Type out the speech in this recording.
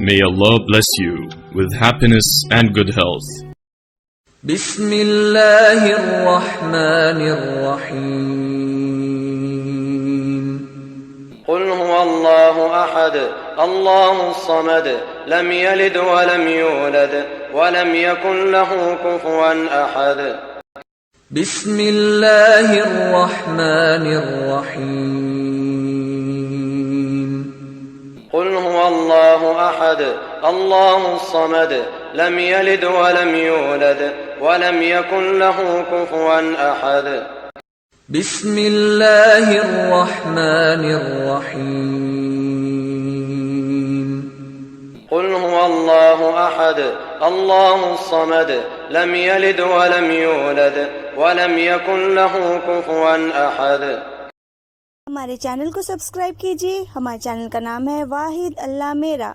May Allah bless you with happiness and good health. بسم الله الرحمن الرحيم قل هو الله أحد الله الصمد لم يلد ولم يولد ولم يكن له كفوا أحد بسم الله الرحمن الرحيم قل هو الله أحد الله الصمد لم يلد ولم يولد ولم يكن له كفوا أحد بسم الله الرحمن الرحيم قل هو الله أحد الله الصمد لم يلد ولم يولد ولم يكن له كفوا أحد। हमारे चैनल को सब्सक्राइब कीजिए। हमारे चैनल का नाम है वाहिद अल्लाह मेरा।